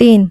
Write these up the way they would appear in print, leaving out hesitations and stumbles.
3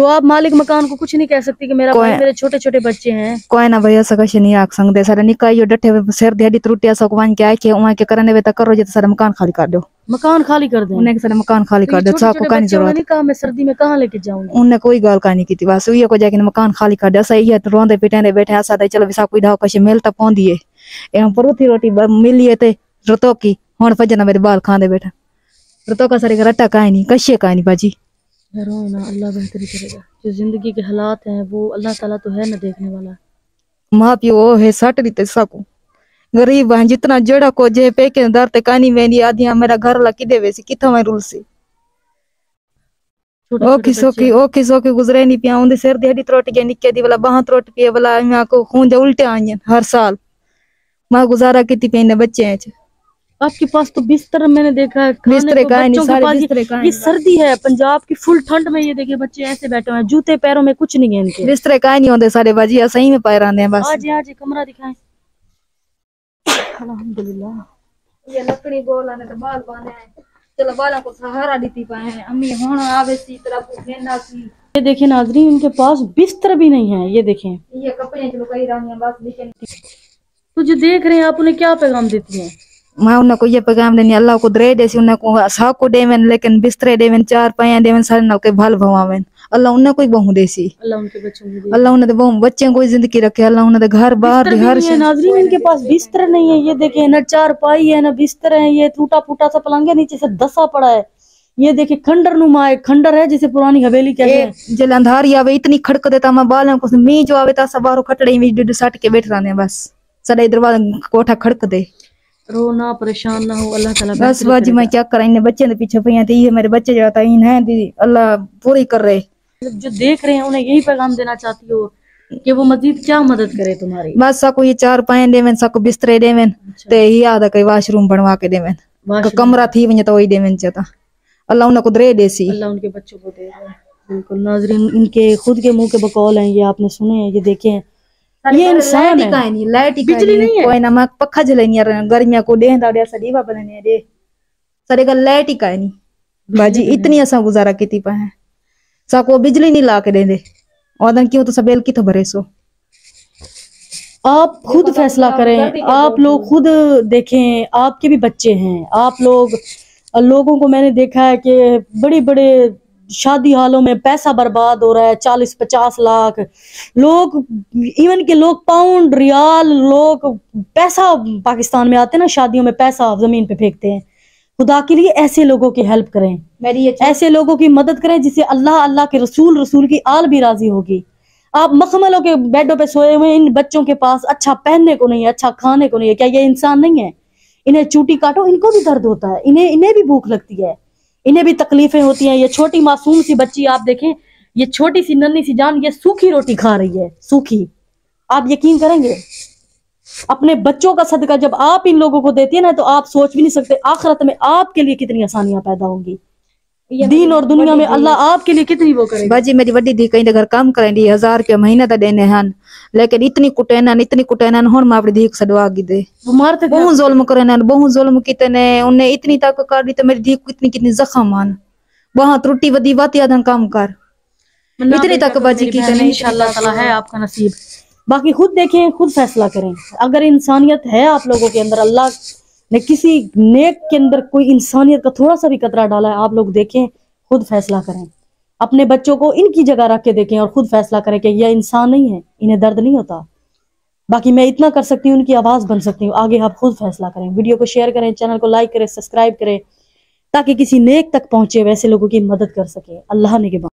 تو آپ مالک مکان کو کچھ نہیں کہہ سکتی کہ میرا بھائی میرے چھوٹے چھوٹے بچے ہیں؟ کوئی نہ بھیا سا کچھ نہیں آکھ سکتے سارے نکائی ڈٹے سر دیہی ترٹیا سو وان کے آئے کے وہاں کے کرنے وے کرو جے سارا مکان خالی کر دو، مکان خالی کر دیں؟ انہیں سارا مکان خالی کر دو، سا کو کہیں ضرورت نہیں کہا میں سردی میں کہاں لے کے جاؤں گی، انہیں کوئی گال کا نہیں کی بس یہ کو جا کے مکان خالی کر دیا صحیح ہے روندے پیٹے بیٹھے اسا تے چلو وسا کوئی ڈھاو کچھ مل تا پوندی ہے اے ہم پروتی روٹی ملی ہے تے رتو کی ہن فجنا میرے بال کھاندے بیٹھا رتو کا سارے رٹا کہیں نہیں کشے کہیں نہیں باجی رونا اللہ بہتری کرے گا، جو زندگی کے حالات ہیں وہ اللہ تعالیٰ تو ہے نہ دیکھنے والا۔ ماں پیو ہے سٹ دیتے سکو غریب ہیں جتنا جڑا کو جے پے کے در تے کانی ویندی آدھیاں میرا گھر لا کدے ویسی کتھا میں رول سی اوکھی سوکھی گزرے نہیں پیا اوندے سر دی تروٹ گے نکے دی والا باہاں تروٹ پی والا میں کو خون دے الٹے آئیں ہر سال ماں گزارا کیتی پینے بچے ہیں۔ آپ کے پاس تو بستر میں نے دیکھا ہے، بسترے کا نہیں سارے بسترے کا یہ سردی ہے پنجاب کی فل ٹھنڈ میں، یہ دیکھیں بچے ایسے بیٹھے ہیں جوتے پیروں میں کچھ نہیں ہے ان کے، بسترے کا نہیں ہوندے سارے باجی صحیح میں پائے راندے ہیں بس آج کمرہ دکھائیں الحمدللہ یہ لکڑی بولانے تو بال بانے ہیں چلو بالا کو سہارا دیتی پائے ہیں امی ہون آوے سی طرح کو گھننا سی یہ دیکھیں ناظرین ان کے پاس بستر بھی نہیں ہے، یہ دیکھیں یہ کپڑے چلو کئی رانی ہیں بس لیکن تو جو دیکھ رہے ہیں آپ انہیں کیا پیغام دیتی ہیں؟ میں انہیں کو یہ پیغام دینی اللہ کو درے دے سی انہیں کو سا کو دے من لیکن بسترے دے من چار پائیں دے من سارے نال کے بھال بھواویں اللہ انہیں کوئی بہو دے سی اللہ ان کے بچوں کو دے، اللہ انہیں دے بہو بچیں کوئی زندگی رکھے اللہ انہیں دے گھر باہر دی ہر شے ناظرین ان کے پاس بستر نہیں ہے، یہ دیکھیں نہ چار پائی ہے نہ بستر ہے، یہ ٹوٹا پھوٹا سا پلنگ ہے نیچے سے دسا پڑا ہے، یہ دیکھیں کھنڈر نما ہے، کھنڈر ہے جسے پرانی حویلی کہتے ہیں، جل اندھاری آوے اتنی کھڑک دیتا میں بالوں کو می جو آوے تا سبارو کھٹڑے میں ڈڈ سٹ کے بیٹھ رانے بس سڑے دروازہ کوٹھا کھڑک دے رونا پریشان نہ ہو اللہ تعالیٰ بس باجی میں کیا کریں نے بچے دے پیچھے پئی ہیں تے یہ میرے بچے جو تا ہیں دی اللہ پوری کر رہے جو دیکھ رہے ہیں انہیں یہی پیغام دینا چاہتی ہو کہ وہ مزید کیا مدد کرے تمہاری؟ بس سا کو یہ چار پائیں دے من سا کو بسترے دے من تے ہی آدھا کوئی واش روم بنوا کے دے من کمرہ تھی ونج تو وہی دے من چتا اللہ انہیں کو درے دے سی اللہ ان کے بچوں کو دے رہا ہے۔ بالکل ناظرین ان کے خود کے منہ کے بقول ہیں، یہ آپ نے سنے ہیں، یہ دیکھیں یہ انسان ہے، لائٹ ہی بجلی نہیں ہے، کوئی نہ ماں پکھا جلنی گرمیاں کو دیں دا سدیوا بننے دے سارے گل لائٹ ہی کا نہیں باجی اتنی اساں گزارا کیتی پا ہیں سا کو بجلی نہیں لا کے دیں دے اودن کیوں تو سبیل کی تو بھرے سو آپ خود فیصلہ کریں، آپ لوگ خود دیکھیں آپ کے بھی بچے ہیں، آپ لوگوں کو میں نے دیکھا ہے کہ بڑے بڑے شادی حالوں میں پیسہ برباد ہو رہا ہے 40-50 لاکھ لوگ ایون کہ لوگ پاؤنڈ ریال لوگ پیسہ پاکستان میں آتے ہیں نا شادیوں میں پیسہ زمین پہ پھینکتے ہیں، خدا کے لیے ایسے لوگوں کی ہیلپ کریں، ایسے لوگوں کی مدد کریں جس سے اللہ کے رسول کی آل بھی راضی ہوگی۔ آپ مخملوں کے بیڈوں پہ سوئے ہوئے ان بچوں کے پاس اچھا پہننے کو نہیں ہے، اچھا کھانے کو نہیں ہے، کیا یہ انسان نہیں ہے؟ انہیں چوٹی کاٹو ان کو بھی درد ہوتا ہے، انہیں بھی بھوک لگتی ہے، انہیں بھی تکلیفیں ہوتی ہیں۔ یہ چھوٹی معصوم سی بچی آپ دیکھیں، یہ چھوٹی سی ننھی سی جان یہ سوکھی روٹی کھا رہی ہے، سوکھی، آپ یقین کریں گے اپنے بچوں کا صدقہ جب آپ ان لوگوں کو دیتی ہیں نا تو آپ سوچ بھی نہیں سکتے آخرت میں آپ کے لیے کتنی آسانیاں پیدا ہوں گی، دین اور دنیا میں اللہ آپ کے لیے کتنی وہ کرے گا۔ باجی میری وڈی دی کہیں گھر کام کریں دی 1000 روپے مہینہ تا دینے ہن لیکن اتنی کٹینن ہن میں اپنی دی کو سدوا گی دے بہت ظلم کرن بہت ظلم کیتے نے انہیں اتنی تک کر دی تے میری دی کو کتنی زخم آن بہت ترٹی ودی واتی آدھن کام کر اتنی تک باجی کی تے انشاءاللہ تعالی ہے آپ کا نصیب، باقی خود دیکھیں خود فیصلہ کریں، اگر انسانیت ہے آپ لوگوں کے اندر اللہ نے کسی نیک کے اندر کوئی انسانیت کا تھوڑا سا بھی قطرہ ڈالا ہے آپ لوگ دیکھیں خود فیصلہ کریں، اپنے بچوں کو ان کی جگہ رکھ کے دیکھیں اور خود فیصلہ کریں کہ یہ انسان نہیں ہے، انہیں درد نہیں ہوتا۔ باقی میں اتنا کر سکتی ہوں ان کی آواز بن سکتی ہوں، آگے آپ خود فیصلہ کریں، ویڈیو کو شیئر کریں، چینل کو لائک کریں، سبسکرائب کریں تاکہ کسی نیک تک پہنچے، ویسے لوگوں کی مدد کر سکے اللہ نے کے بعد۔